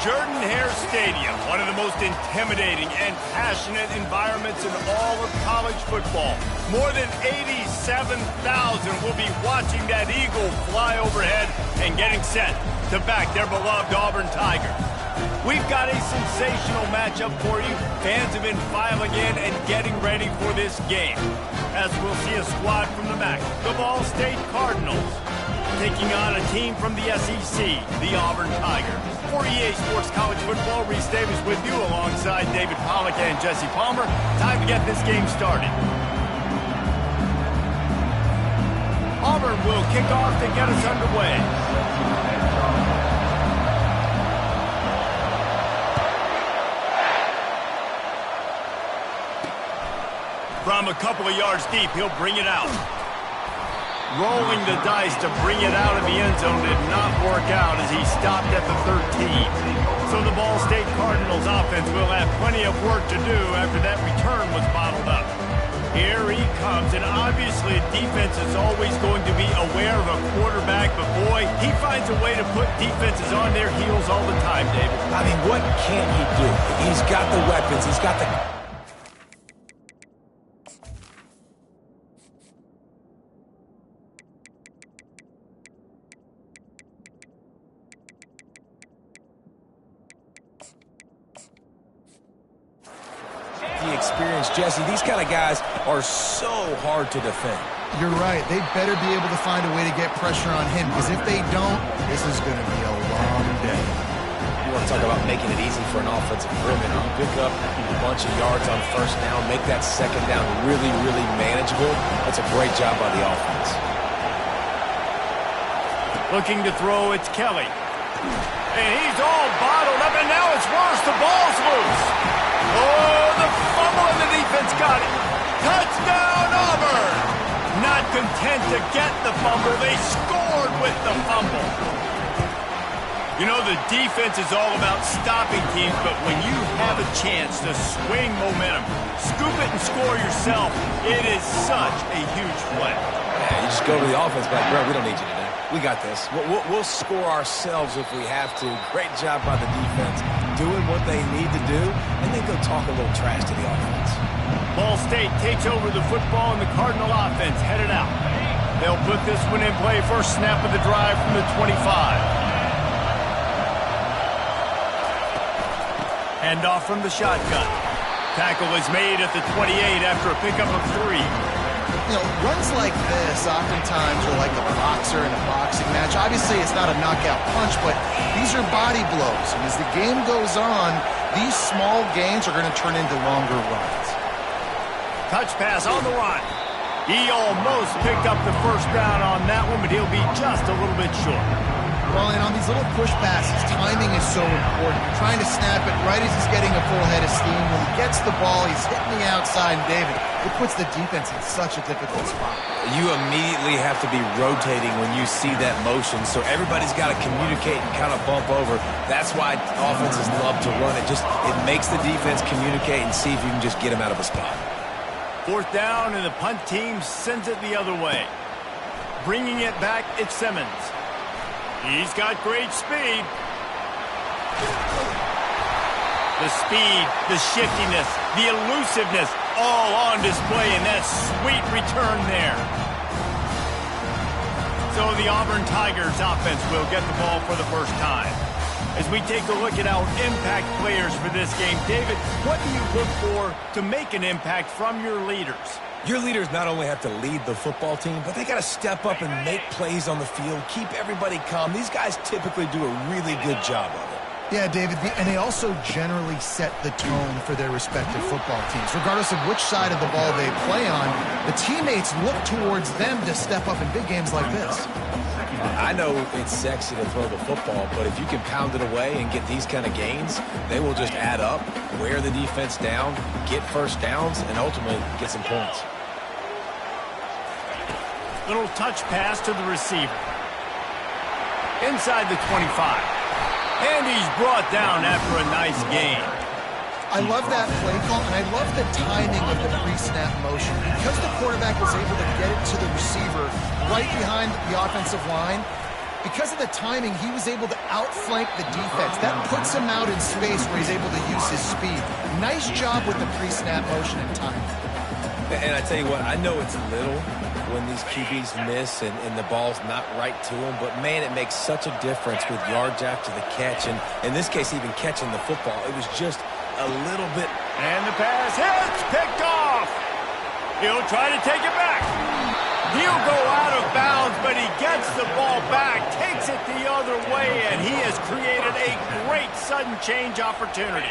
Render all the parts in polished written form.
Jordan-Hare Stadium, one of the most intimidating and passionate environments in all of college football. More than 87,000 will be watching that eagle fly overhead and getting set to back their beloved Auburn Tigers. We've got a sensational matchup for you. Fans have been filing in and getting ready for this game, as we'll see a squad from the MAC, the Ball State Cardinals, taking on a team from the SEC, the Auburn Tigers. For EA Sports College Football, Reese Davis with you alongside David Pollack and Jesse Palmer. Time to get this game started. Auburn will kick off to get us underway. From a couple of yards deep, he'll bring it out. Rolling the dice to bring it out of the end zone did not work out as he stopped at the 13. So the Ball State Cardinals offense will have plenty of work to do after that return was bottled up. Here he comes, and obviously defense is always going to be aware of a quarterback, but boy, he finds a way to put defenses on their heels all the time, David. I mean, what can't he do? He's got the weapons, he's got the... Jesse, these kind of guys are so hard to defend. You're right. They better be able to find a way to get pressure on him, because if they don't, this is going to be a long day. You want to talk about making it easy for an offensive perimeter. You pick up a bunch of yards on first down, make that second down really, really manageable. That's a great job by the offense. Looking to throw, it's Kelly. And he's all bottled up, and now it's worse. The ball's loose. Oh, the fumble, and the defense got it. Touchdown, Auburn! Not content to get the fumble, they scored with the fumble. You know, the defense is all about stopping teams, but when you have a chance to swing momentum, scoop it and score yourself, it is such a huge play. Yeah, you just go to the offense, like, bro, we don't need you today. We got this. We'll score ourselves if we have to. Great job by the defense, doing what they need to do, and then go talk a little trash to the offense. Ball State takes over the football, and the Cardinal offense headed out. They'll put this one in play. First snap of the drive from the 25. Handoff from the shotgun. Tackle is made at the 28 after a pickup of 3. You know, runs like this oftentimes are like a boxer in a boxing match. Obviously, it's not a knockout punch, but these are body blows. And as the game goes on, these small gains are going to turn into longer runs. Touch pass on the run. He almost picked up the first down on that one, but he'll be just a little bit short. Well, and on these little push passes, timing is so important. You're trying to snap it right as he's getting a full head of steam. When he gets the ball, he's hitting the outside, and David, it puts the defense in such a difficult spot. You immediately have to be rotating when you see that motion, so everybody's got to communicate and kind of bump over. That's why offenses love to run it. It makes the defense communicate and see if you can just get him out of a spot. Fourth down, and the punt team sends it the other way. Bringing it back, it's Simmons. He's got great speed. The speed, the shiftiness, the elusiveness, all on display in that sweet return there. So the Auburn Tigers offense will get the ball for the first time. As we take a look at our impact players for this game, David, what do you look for to make an impact from your leaders? Your leaders not only have to lead the football team, but they got to step up and make plays on the field, keep everybody calm. These guys typically do a really good job of it. Yeah, David, and they also generally set the tone for their respective football teams. Regardless of which side of the ball they play on, the teammates look towards them to step up in big games like this. I know it's sexy to throw the football, but if you can pound it away and get these kind of gains, they will just add up, wear the defense down, get first downs, and ultimately get some points. Little touch pass to the receiver. Inside the 25. And he's brought down after a nice gain. I love that play call, and I love the timing of the pre-snap motion. Because the quarterback was able to get it to the receiver right behind the offensive line, because of the timing, he was able to outflank the defense. That puts him out in space where he's able to use his speed. Nice job with the pre-snap motion and timing. And I tell you what, I know it's little when these QBs miss and the ball's not right to them, but man, it makes such a difference with yards after the catch, and in this case, even catching the football. It was just a little bit. And the pass hits, picked off. He'll try to take it back. He'll go out of bounds, but he gets the ball back, takes it the other way, and he has created a great sudden change opportunity.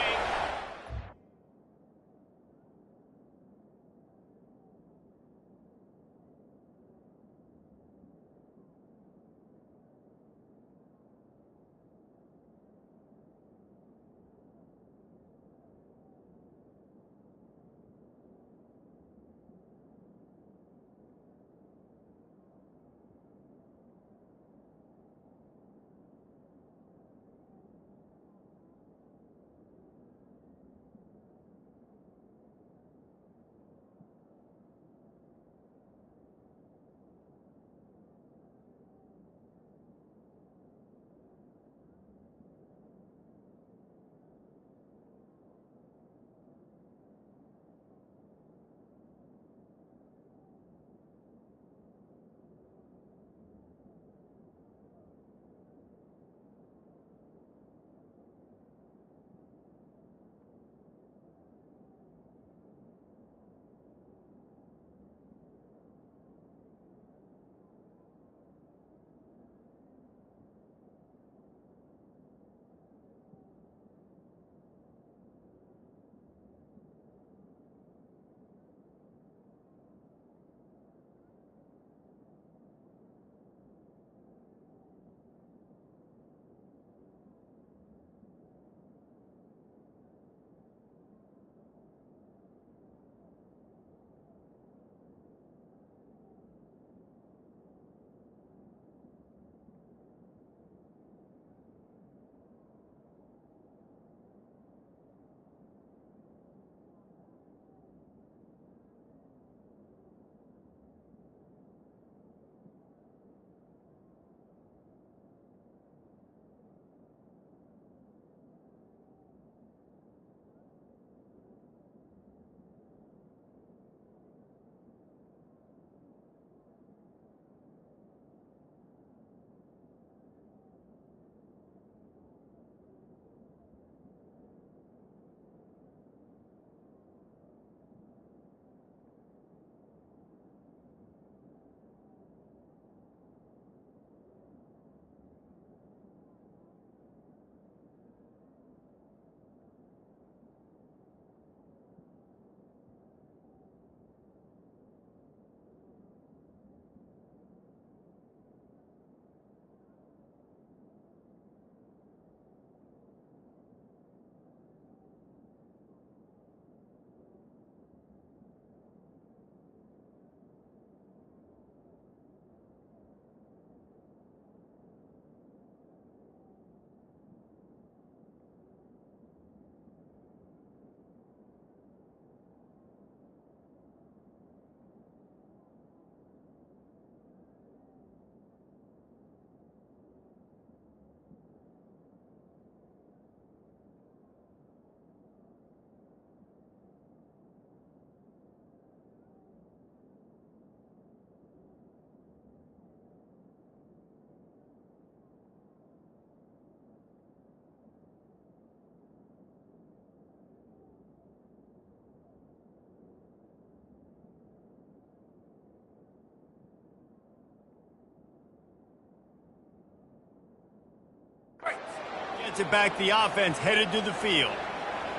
Gets it back, the offense headed to the field.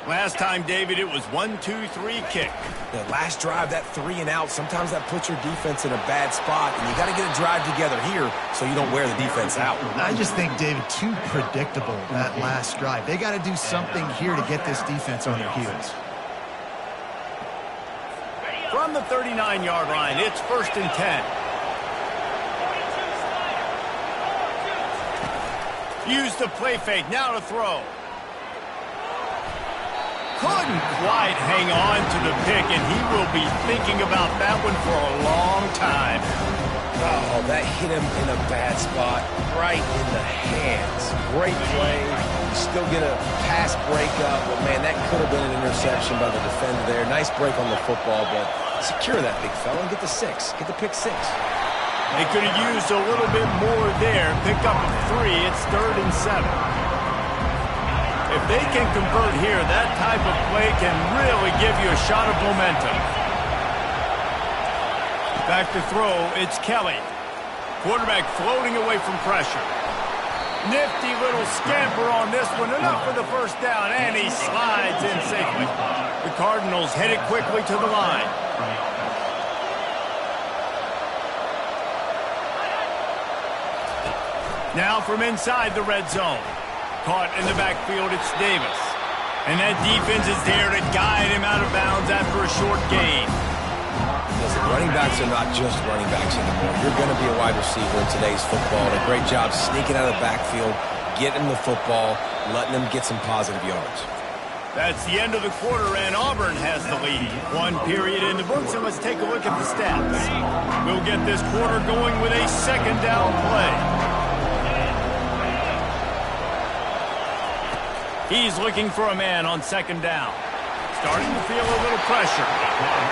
Last time, David, it was 1-2-3 kick. The last drive, that 3 and out, sometimes that puts your defense in a bad spot, and you got to get a drive together here so you don't wear the defense out. I just think, David, too predictable, that last drive. They got to do something here to get this defense on their heels. From the 39-yard line, it's 1st and 10. Use the play fake, now to throw. Couldn't quite hang on to the pick, and he will be thinking about that one for a long time. Oh, that hit him in a bad spot, right in the hands. Great play. You still get a pass breakup, but, man, that could have been an interception by the defender there. Nice break on the football, but secure that big fella and get the 6. Get the pick 6. They could have used a little bit more there. Pick up a 3. It's 3rd and 7. If they can convert here, that type of play can really give you a shot of momentum. Back to throw, it's Kelly. Quarterback floating away from pressure. Nifty little scamper on this one. Enough for the first down, and he slides in safely. The Cardinals headed quickly to the line. Now from inside the red zone. Caught in the backfield, it's Davis. And that defense is there to guide him out of bounds after a short gain. Listen, running backs are not just running backs anymore. You're going to be a wide receiver in today's football. And a great job sneaking out of the backfield, getting the football, letting them get some positive yards. That's the end of the quarter, and Auburn has the lead. 1 period in the books, and let's take a look at the stats. We'll get this quarter going with a second down play. He's looking for a man on second down. Starting to feel a little pressure.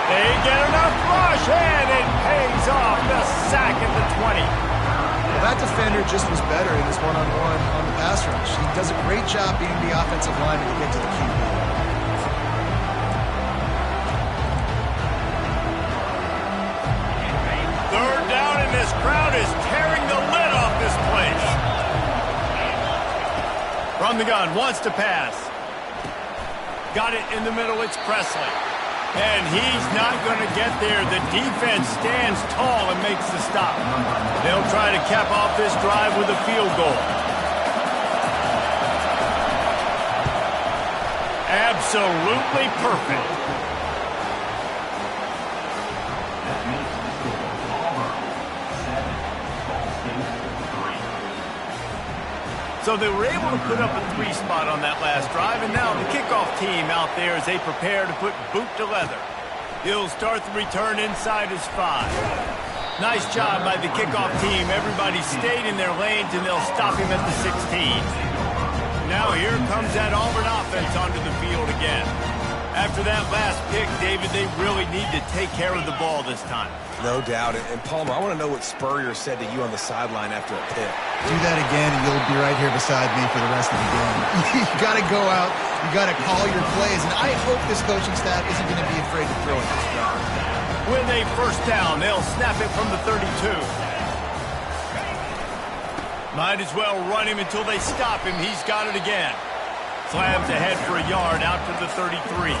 They get enough rush, and it pays off. The sack at the 20. Well, that defender just was better in his one-on-one on the pass rush. He does a great job being the offensive lineman to get to the QB. Third down, and this crowd is tearing the lid off this place. From the gun, wants to pass. Got it in the middle, it's Presley. And he's not going to get there. The defense stands tall and makes the stop. They'll try to cap off this drive with a field goal. Absolutely perfect. So they were able to put up a 3 spot on that last drive, and now the kickoff team out there as they prepare to put boot to leather. He'll start the return inside his 5. Nice job by the kickoff team. Everybody stayed in their lanes, and they'll stop him at the 16. Now here comes that Auburn offense onto the field again. After that last pick, David, they really need to take care of the ball this time. No doubt. And Palmer, I want to know what Spurrier said to you on the sideline after a pick. Do that again, and you'll be right here beside me for the rest of the game. You got to go out. You got to call your plays. And I hope this coaching staff isn't going to be afraid to throw it this round. With a first down, they'll snap it from the 32. Might as well run him until they stop him. He's got it again. Slams ahead for a yard out to the 33.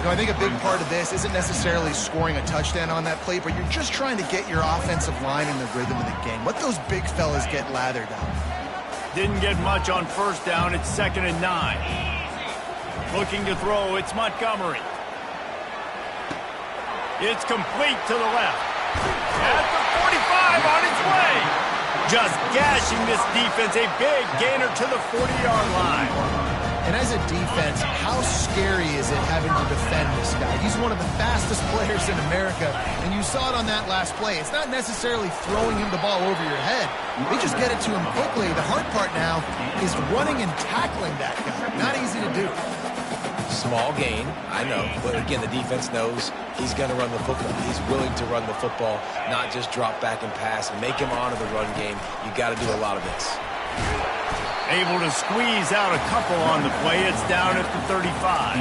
I think a big part of this isn't necessarily scoring a touchdown on that play, but you're just trying to get your offensive line in the rhythm of the game. Let those big fellas get lathered up. Didn't get much on first down. It's 2nd and 9. Looking to throw, it's Montgomery. It's complete to the left. At the 45 on its way. Just gashing this defense. A big gainer to the 40-yard line. And as a defense, how scary is it having to defend this guy? He's one of the fastest players in America, and you saw it on that last play. It's not necessarily throwing him the ball over your head. They just get it to him quickly. The hard part now is running and tackling that guy. Not easy to do. Small gain, I know. But again, the defense knows he's going to run the football. He's willing to run the football, not just drop back and pass. Make him honor the run game. You got to do a lot of this. Able to squeeze out a couple on the play. It's down at the 35.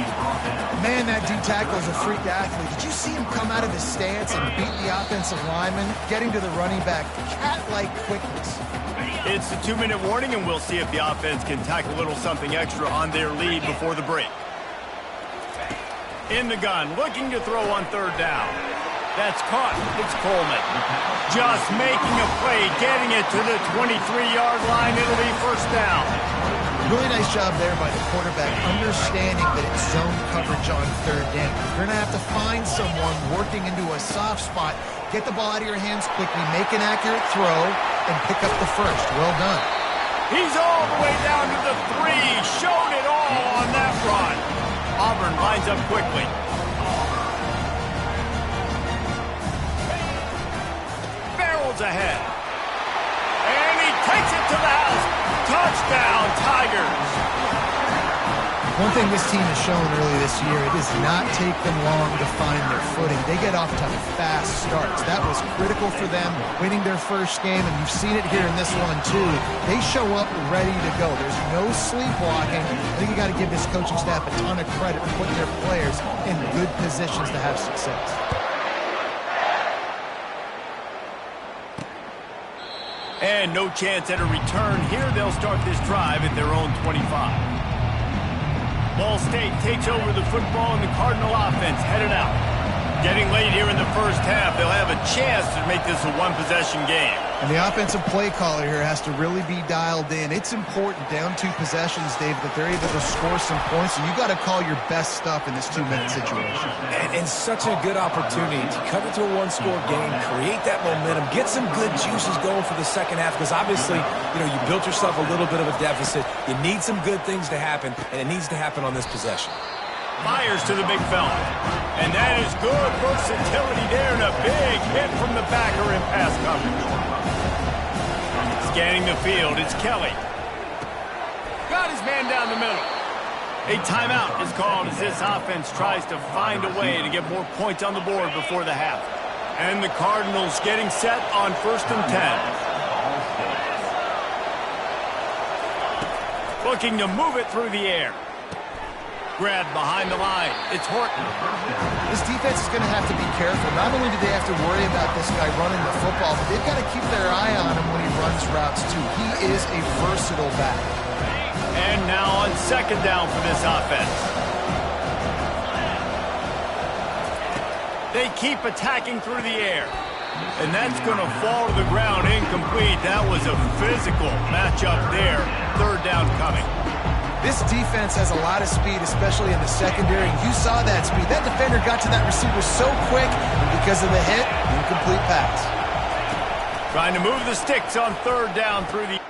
Man, that D-tackle is a freak athlete. Did you see him come out of his stance and beat the offensive lineman, getting to the running back? Cat-like quickness. It's the 2-minute warning, and we'll see if the offense can tack a little something extra on their lead before the break. In the gun, looking to throw on third down. That's caught. It's Coleman. Just making a play, getting it to the 23-yard line. It'll be first down. Really nice job there by the quarterback, understanding that it's zone coverage on third down. You're going to have to find someone working into a soft spot. Get the ball out of your hands quickly, make an accurate throw, and pick up the first. Well done. He's all the way down to the 3. Showed it all on that run. Auburn lines up quickly. miles ahead. And he takes it to the house. Touchdown, Tigers. One thing this team has shown early this year, it does not take them long to find their footing. They get off to fast starts. That was critical for them, winning their first game, and you've seen it here in this one too. They show up ready to go. There's no sleepwalking. I think you got to give this coaching staff a ton of credit for putting their players in good positions to have success. And no chance at a return here. They'll start this drive at their own 25. Ball State takes over the football, and the Cardinal offense headed out. Getting late here in the first half, they'll have a chance to make this a one-possession game. And the offensive play caller here has to really be dialed in. It's important down 2 possessions, Dave, that they're able to score some points, and you got to call your best stuff in this 2-minute situation. And such a good opportunity to cut into a one-score game, create that momentum, get some good juices going for the second half, because obviously, you built yourself a little bit of a deficit. You need some good things to happen, and it needs to happen on this possession. Fires to the big fella. And that is good versatility there, and a big hit from the backer in pass coverage. Scanning the field, it's Kelly. Got his man down the middle. A timeout is called as this offense tries to find a way to get more points on the board before the half. And the Cardinals getting set on 1st and 10. Looking to move it through the air. Grab behind the line. It's Horton. This defense is going to have to be careful. Not only do they have to worry about this guy running the football, but they've got to keep their eye on him when he runs routes too. He is a versatile back. And now on 2nd down for this offense. They keep attacking through the air. And that's going to fall to the ground incomplete. That was a physical matchup there. 3rd down coming. This defense has a lot of speed, especially in the secondary. You saw that speed. That defender got to that receiver so quick, and because of the hit, incomplete pass. Trying to move the sticks on 3rd down through the...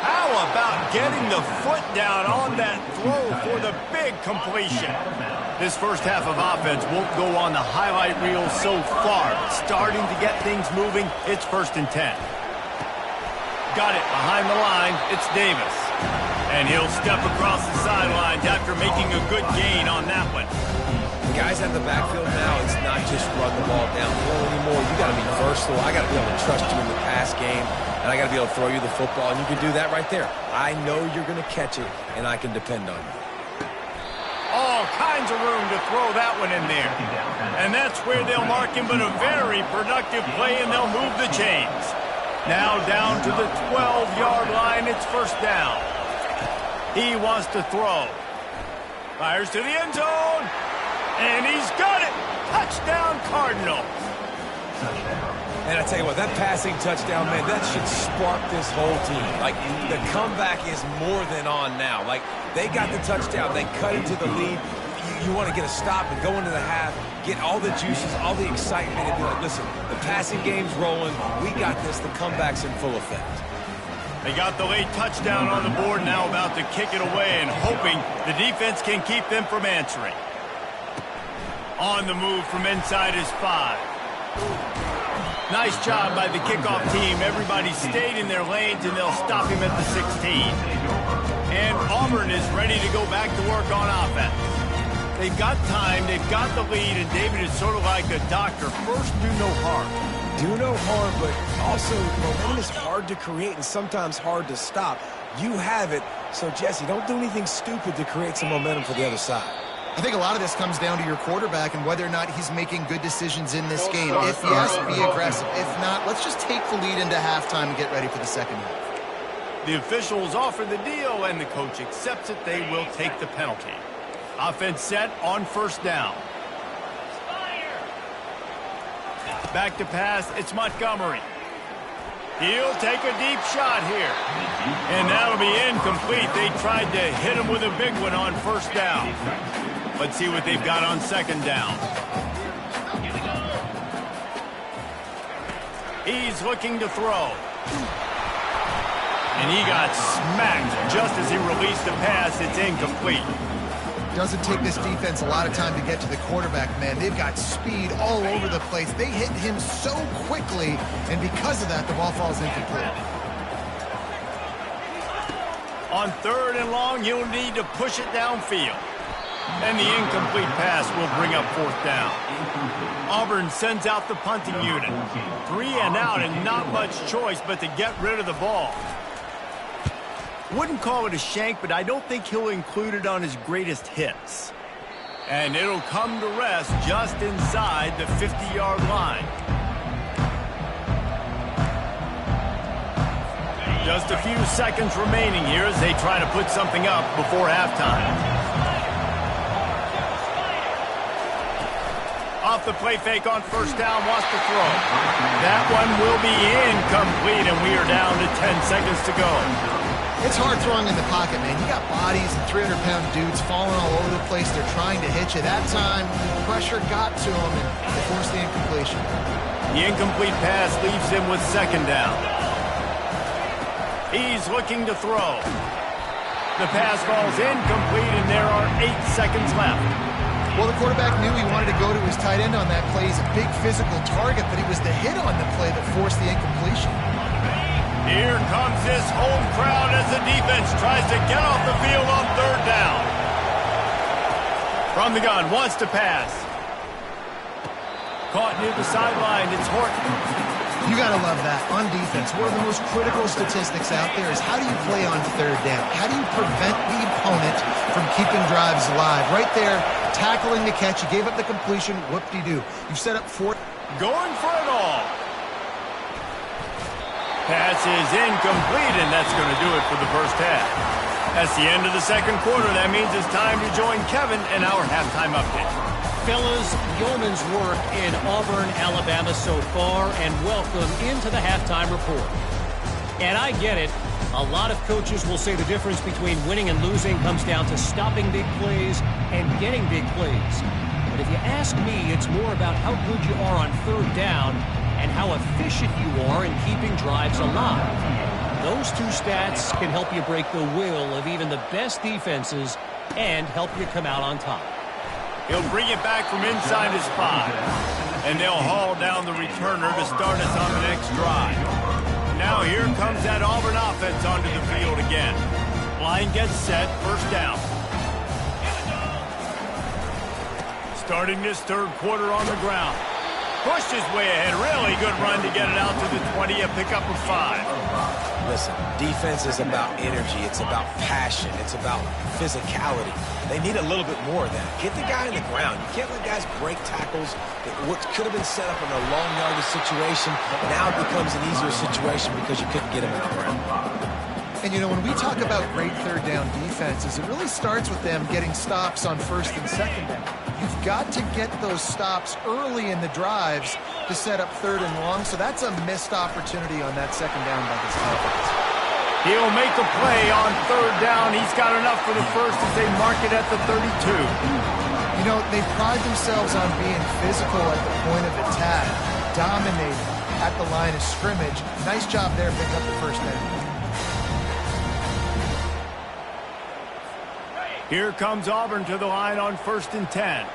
How about getting the foot down on that throw for the big completion? This first half of offense won't go on the highlight reel so far. Starting to get things moving. It's 1st and 10. Got it behind the line. It's Davis. And he'll step across the sidelines after making a good gain on that one. Guys at the backfield now, it's not just run the ball downfield anymore. You got to be versatile. I got to be able to trust you in the pass game, and I got to be able to throw you the football, and you can do that right there. I know you're going to catch it, and I can depend on you. All kinds of room to throw that one in there. And that's where they'll mark him, but a very productive play, and they'll move the chains. Now down to the 12-yard line. It's 1st down. He wants to throw. Fires to the end zone. And he's got it. Touchdown, Cardinals. And I tell you what, that passing touchdown, man, that should spark this whole team. Like, the comeback is more than on now. Like, they got the touchdown. They cut into the lead. You want to get a stop and go into the half, get all the juices, all the excitement, and be like, listen, the passing game's rolling. We got this. The comeback's in full effect. They got the late touchdown on the board, now about to kick it away and hoping the defense can keep them from answering. On the move from inside his 5. Nice job by the kickoff team. Everybody stayed in their lanes, and they'll stop him at the 16. And Auburn is ready to go back to work on offense. They've got time, they've got the lead, and David is sort of like a doctor. First, do no harm. do no harm, but also momentum is hard to create and sometimes hard to stop. You have it, so Jesse, don't do anything stupid to create some momentum for the other side. I think a lot of this comes down to your quarterback and whether or not he's making good decisions in this game. If yes, be aggressive. If not, let's just take the lead into halftime and get ready for the second half. The officials offer the deal, and the coach accepts it. They will take the penalty. Offense set on first down. Back to pass, it's Montgomery. He'll take a deep shot here. And that'll be incomplete. They tried to hit him with a big one on first down. Let's see what they've got on second down. He's looking to throw. And he got smacked just as he released the pass. It's incomplete. Doesn't take this defense a lot of time to get to the quarterback, man. They've got speed all over the place. They hit him so quickly, and because of that, the ball falls incomplete. On third and long, you'll need to push it downfield. And the incomplete pass will bring up fourth down. Auburn sends out the punting unit. 3 and out, and not much choice but to get rid of the ball. Wouldn't call it a shank, but I don't think he'll include it on his greatest hits. And it'll come to rest just inside the 50-yard line. Just a few seconds remaining here as they try to put something up before halftime. Off the play fake on first down, wants to throw. That one will be incomplete, and we are down to 10 seconds to go. It's hard throwing in the pocket, man. You got bodies and 300-pound dudes falling all over the place. They're trying to hit you. That time, pressure got to them, and they forced the incompletion. The incomplete pass leaves him with second down. He's looking to throw. The pass falls incomplete, and there are 8 seconds left. Well, the quarterback knew he wanted to go to his tight end on that play. He's a big physical target, but he was the hit on the play that forced the incompletion. Here comes this home crowd as the defense tries to get off the field on third down. From the gun, wants to pass. Caught near the sideline, it's Horton. You got to love that. On defense, one of the most critical statistics out there is how do you play on third down? How do you prevent the opponent from keeping drives alive? Right there, tackling the catch. You gave up the completion. Whoop-de-doo. You've set up fourth. Going for it all. Pass is incomplete, and that's going to do it for the first half. That's the end of the second quarter. That means it's time to join Kevin in our halftime update. Fellas, yeoman's work in Auburn, Alabama so far, and welcome into the halftime report. And I get it. A lot of coaches will say the difference between winning and losing comes down to stopping big plays and getting big plays. But if you ask me, it's more about how good you are on third down and how efficient you are in keeping drives alive. Those two stats can help you break the will of even the best defenses and help you come out on top. He'll bring it back from inside his 5. And they'll haul down the returner to start us on the next drive. Now here comes that Auburn offense onto the field again. Line gets set, first down. Starting this third quarter on the ground. Pushed his way ahead. Really good run to get it out to the 20, a pickup of 5. Listen, defense is about energy. It's about passion. It's about physicality. They need a little bit more of that. Get the guy in the ground. You can't let guys break tackles. What could have been set up in a long yardage situation, now it becomes an easier situation because you couldn't get him in the ground. And, you know, when we talk about great third down defenses, it really starts with them getting stops on first and second down. You've got to get those stops early in the drives to set up third and long, so that's a missed opportunity on that second down by this offense. He'll make a play on third down. He's got enough for the first as they mark it at the 32. You know, they pride themselves on being physical at the point of attack, dominating at the line of scrimmage. Nice job there picking up the first down. Here comes Auburn to the line on first and 10.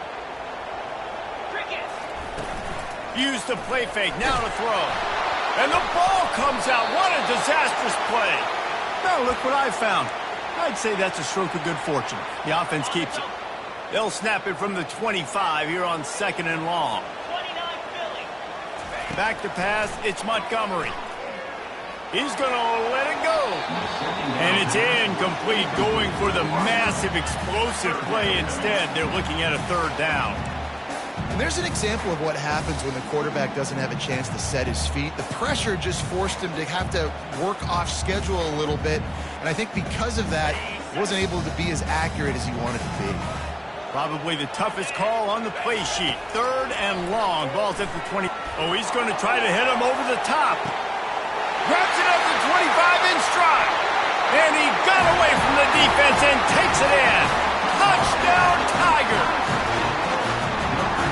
Use the play fake, now to throw. And the ball comes out. What a disastrous play. Now look what I found. I'd say that's a stroke of good fortune. The offense keeps it. They'll snap it from the 25 here on second and long. back to pass. It's Montgomery. He's going to let it go. And it's incomplete, going for the massive explosive play instead. They're looking at a third down. And there's an example of what happens when the quarterback doesn't have a chance to set his feet. The pressure just forced him to have to work off schedule a little bit. And I think because of that, he wasn't able to be as accurate as he wanted to be. Probably the toughest call on the play sheet. Third and long. Ball's at the 20. Oh, he's going to try to hit him over the top. Grabs it up to 25 in stride. And he got away from the defense and takes it in. Touchdown, Tigers.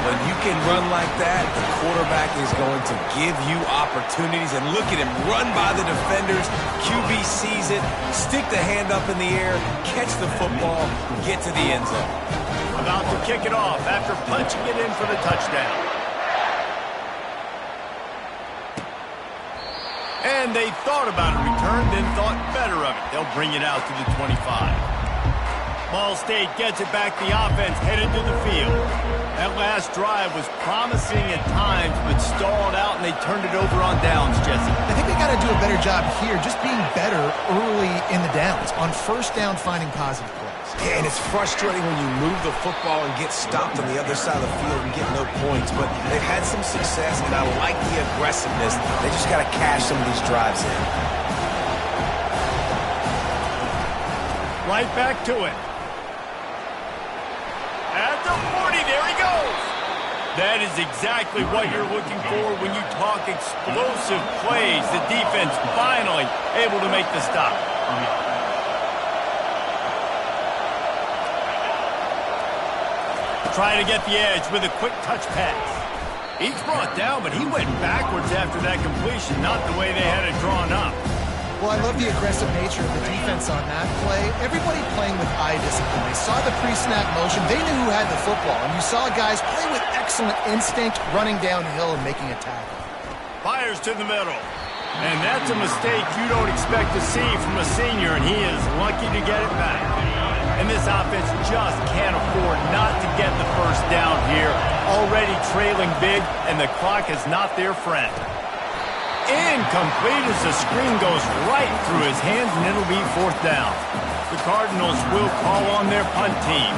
When you can run like that, the quarterback is going to give you opportunities. And look at him run by the defenders. QB sees it, stick the hand up in the air, catch the football, get to the end zone. About to kick it off after punching it in for the touchdown. And they thought about a return, then thought better of it. They'll bring it out to the 25. Ball State gets it back. The offense headed to the field. That last drive was promising at times, but stalled out, and they turned it over on downs, Jesse. I think they got to do a better job here, just being better early in the downs, on first down finding positive plays. Yeah, and it's frustrating when you move the football and get stopped on the other side of the field and get no points, but they've had some success, and I like the aggressiveness. They just got to cash some of these drives in. Right back to it. At the 40, there he goes. That is exactly what you're looking for when you talk explosive plays. The defense finally able to make the stop. Trying to get the edge with a quick touch pass. He's brought down, but he went backwards after that completion, not the way they had it drawn up. Well, I love the aggressive nature of the defense on that play. Everybody playing with eye discipline. They saw the pre-snap motion. They knew who had the football. And you saw guys play with excellent instinct, running downhill and making a tackle. Fires to the middle. And that's a mistake you don't expect to see from a senior, and he is lucky to get it back. And this offense just can't afford not to get the first down here. Already trailing big, and the clock is not their friend. Incomplete as the screen goes right through his hands, and it'll be fourth down. The Cardinals will call on their punt team.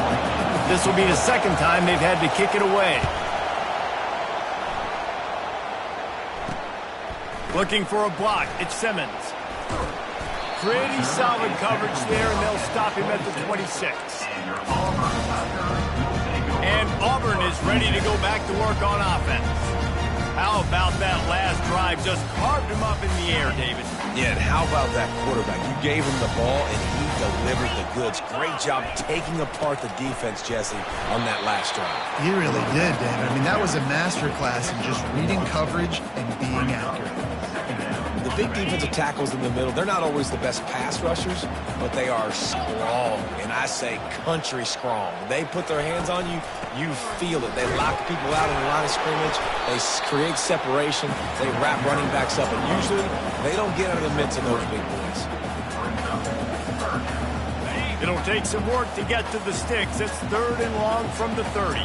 This will be the second time they've had to kick it away. Looking for a block. It's Simmons. Pretty solid coverage there, and they'll stop him at the 26. And Auburn is ready to go back to work on offense. How about that last drive? Just carved him up in the air, David. Yeah, and how about that quarterback? You gave him the ball, and he delivered the goods. Great job taking apart the defense, Jesse, on that last drive. He really did, David. I mean, that was a masterclass in just reading coverage and being accurate. The big defensive tackles in the middle, they're not always the best pass rushers, but they are strong, and I say country strong. They put their hands on you, you feel it. They lock people out in the line of scrimmage. They create separation. They wrap running backs up, and usually they don't get out of the midst of those big boys. It'll take some work to get to the sticks. It's third and long from the 30.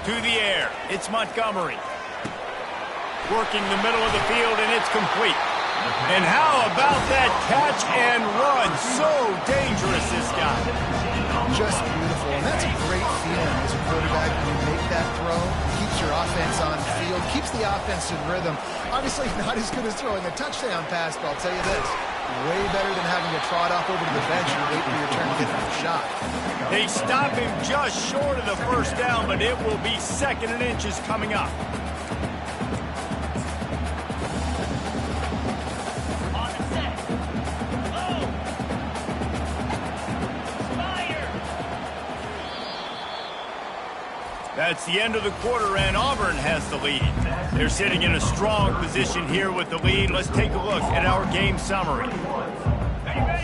To the air, it's Montgomery. Working the middle of the field, and it's complete. And how about that catch and run? So dangerous, this guy. Just beautiful, and that's a great feeling as a quarterback when you make that throw. Keeps your offense on the field, keeps the offense in rhythm. Obviously not as good as throwing a touchdown pass, but I'll tell you this, way better than having to trot off over to the bench and wait for your turn to get the shot. They stop him just short of the first down, but it will be second and inches coming up. That's the end of the quarter, and Auburn has the lead. They're sitting in a strong position here with the lead. Let's take a look at our game summary.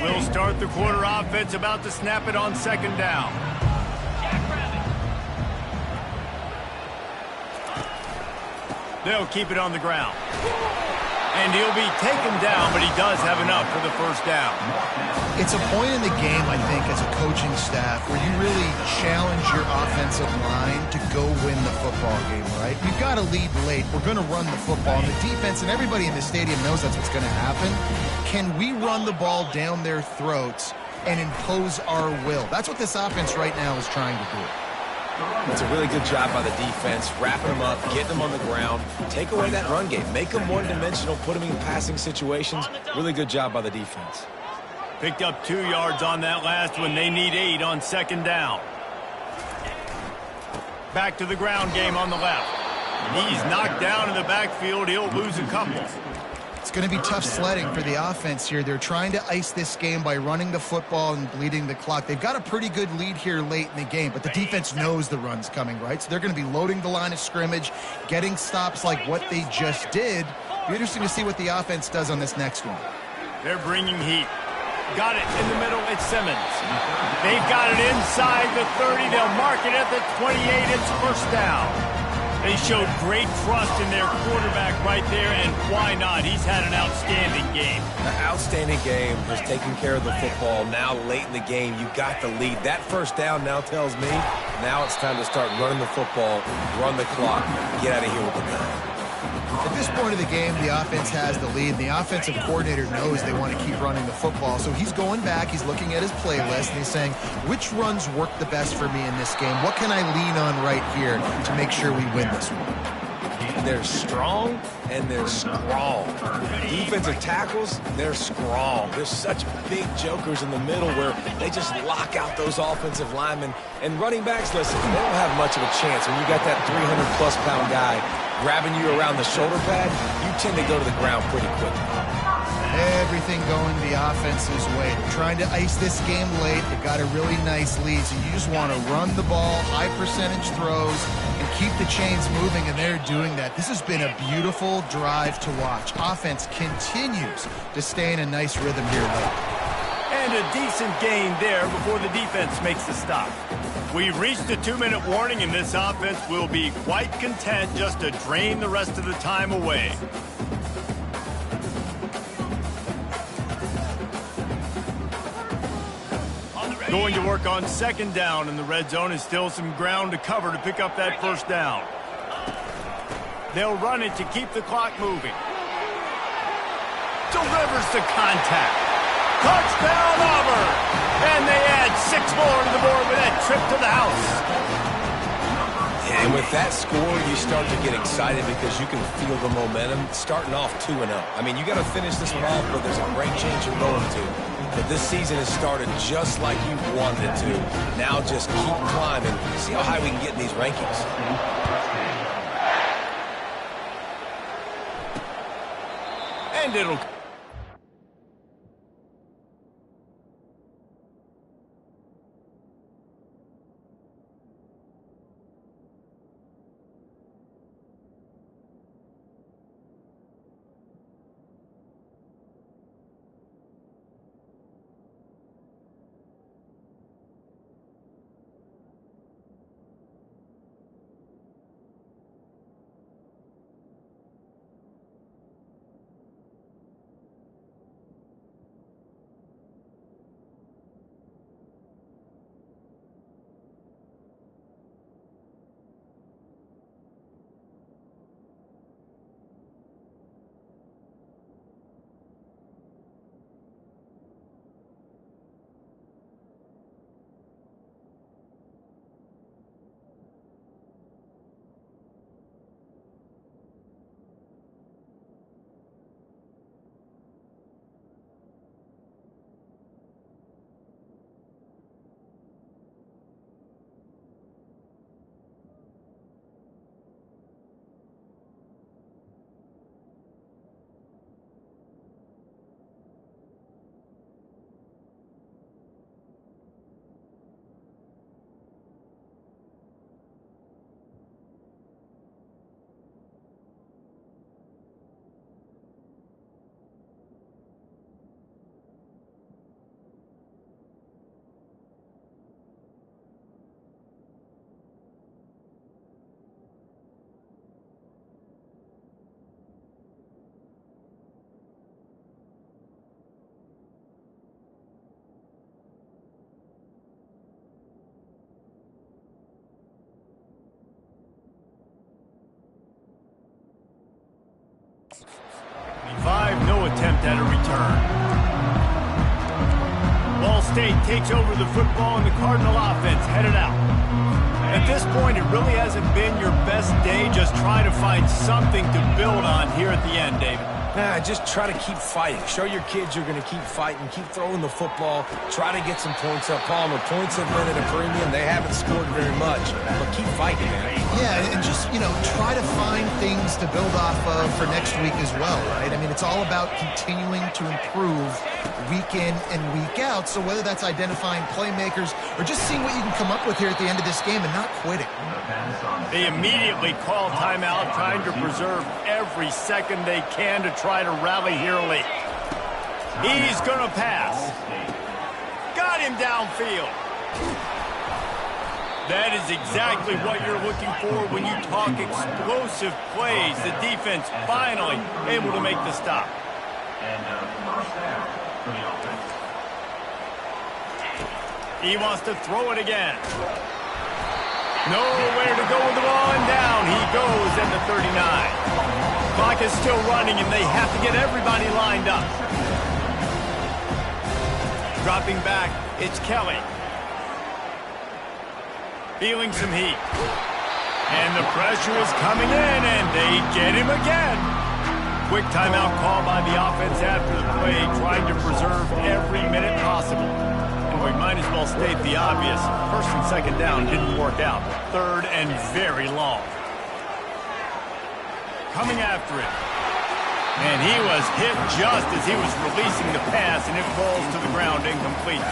We'll start the quarter offense, about to snap it on second down. They'll keep it on the ground. And he'll be taken down, but he does have enough for the first down. It's a point in the game, I think, as a coaching staff where you really challenge your offensive line to go win the football game, right? We've got to lead late. We're going to run the football. And the defense and everybody in the stadium knows that's what's going to happen. Can we run the ball down their throats and impose our will? That's what this offense right now is trying to do. It's a really good job by the defense, wrapping them up, getting them on the ground, take away that run game, make them one-dimensional, put them in passing situations. Really good job by the defense. Picked up 2 yards on that last one. They need 8 on second down. Back to the ground game on the left. He's knocked down in the backfield. He'll lose a couple. It's going to be tough sledding for the offense here. They're trying to ice this game by running the football and bleeding the clock. They've got a pretty good lead here late in the game, but the defense knows the run's coming, right? So they're going to be loading the line of scrimmage, getting stops like what they just did. Be interesting to see what the offense does on this next one. They're bringing heat. Got it in the middle. It's Simmons. They've got it inside the 30. They'll mark it at the 28. It's first down. They showed great trust in their quarterback right there, and why not? He's had an outstanding game. An outstanding game, just taking care of the football. Now, late in the game, you got the lead. That first down now tells me now it's time to start running the football, run the clock, get out of here with the ball. At this point of the game, the offense has the lead. The offensive coordinator knows they want to keep running the football. So he's going back, he's looking at his playlist, and he's saying, which runs work the best for me in this game? What can I lean on right here to make sure we win this one? They're strong and they're strong. Defensive tackles, they're strong. There's such big jokers in the middle where they just lock out those offensive linemen. And running backs, listen, they don't have much of a chance. When you got that 300-plus pound guy grabbing you around the shoulder pad, you tend to go to the ground pretty quickly. Everything going the offense's way. They're trying to ice this game late. They've got a really nice lead, so you just want to run the ball, high percentage throws, and keep the chains moving, and they're doing that. This has been a beautiful drive to watch. Offense continues to stay in a nice rhythm here late. And a decent gain there before the defense makes the stop. We've reached a 2-minute warning, and this offense will be quite content just to drain the rest of the time away. Going to work on second down, and the red zone is still some ground to cover to pick up that first down. They'll run it to keep the clock moving. Delivers the contact. Touchdown, Auburn! And they add 6 more to the board with that trip to the house. And with that score, you start to get excited because you can feel the momentum starting off 2-0. I mean, you got to finish this one off, but there's a great change you're going to. But this season has started just like you wanted it to. Now just keep climbing. See how high we can get in these rankings. And it'll... at a return. Ball State takes over the football, and the Cardinal offense headed out. At this point, it really hasn't been your best day. Just try to find something to build on here at the end, David. Just try to keep fighting. Show your kids you're going to keep fighting. Keep throwing the football. Try to get some points up. Palmer, points have been at a premium. They haven't scored very much, but keep fighting, man. Yeah, and just, try to find things to build off of for next week as well, right? I mean, it's all about continuing to improve week in and week out. So whether that's identifying playmakers or just seeing what you can come up with here at the end of this game and not quitting. They immediately call timeout, trying to preserve every second they can to try to rally here late. He's going to pass. Got him downfield. That is exactly what you're looking for when you talk explosive plays. The defense finally able to make the stop. He wants to throw it again. Nowhere to go with the ball, and down he goes at the 39. Clock is still running, and they have to get everybody lined up. Dropping back, it's Kelly. Feeling some heat. And the pressure is coming in, and they get him again. Quick timeout call by the offense after the play, trying to preserve every minute possible. We might as well state the obvious. First and second down didn't work out. Third and very long. Coming after it. And he was hit just as he was releasing the pass, and it falls to the ground incomplete.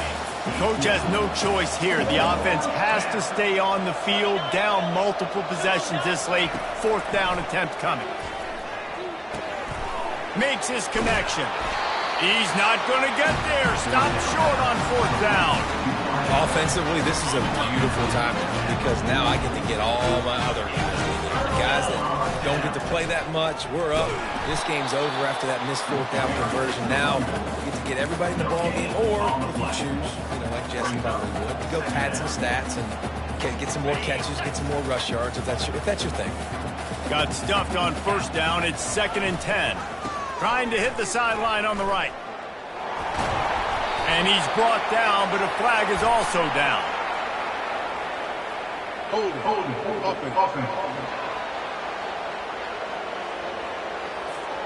The coach has no choice here. The offense has to stay on the field, down multiple possessions this late. Fourth down attempt coming. Makes his connection. He's not going to get there. Stop short on fourth down. Offensively, this is a beautiful time because now I get to get all my other guys that don't get to play that much. We're up. This game's over after that missed fourth down conversion. Now we get to get everybody in the ball game, or if you choose, like Jesse probably would, go pad some stats and get some more catches, get some more rush yards if that's your thing. Got stuffed on first down. It's 2nd and 10. Trying to hit the sideline on the right. And he's brought down, but a flag is also down. Hold it.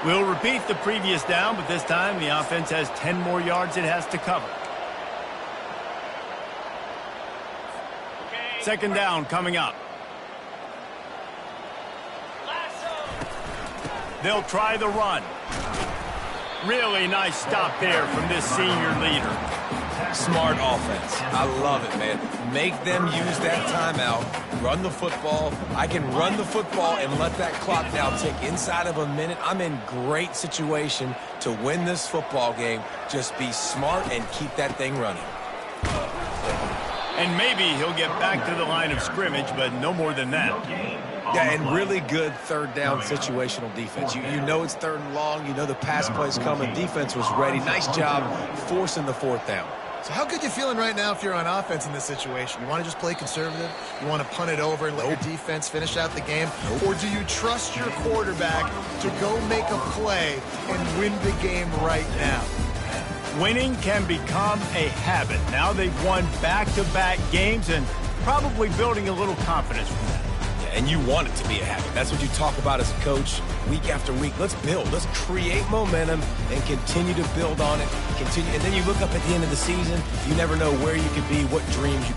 We'll repeat the previous down, but this time the offense has 10 more yards it has to cover. Second down coming up. They'll try the run. Really nice stop there from this senior leader. Smart offense. I love it, man. Make them use that timeout. Run the football. I can run the football and let that clock now tick inside of a minute. I'm in great situation to win this football game. Just be smart and keep that thing running. And maybe he'll get back to the line of scrimmage, but no more than that. Yeah, and really good third down situational defense. You know it's third and long. You know the pass play's coming. Defense was ready. Nice job forcing the fourth down. So how good you feeling right now if you're on offense in this situation? You want to just play conservative? You want to punt it over and let your defense finish out the game? Or do you trust your quarterback to go make a play and win the game right now? Winning can become a habit. Now they've won back-to-back games and probably building a little confidence from that. And you want it to be a habit. That's what you talk about as a coach week after week. Let's build. Let's create momentum and continue to build on it. And then you look up at the end of the season, you never know where you could be, what dreams you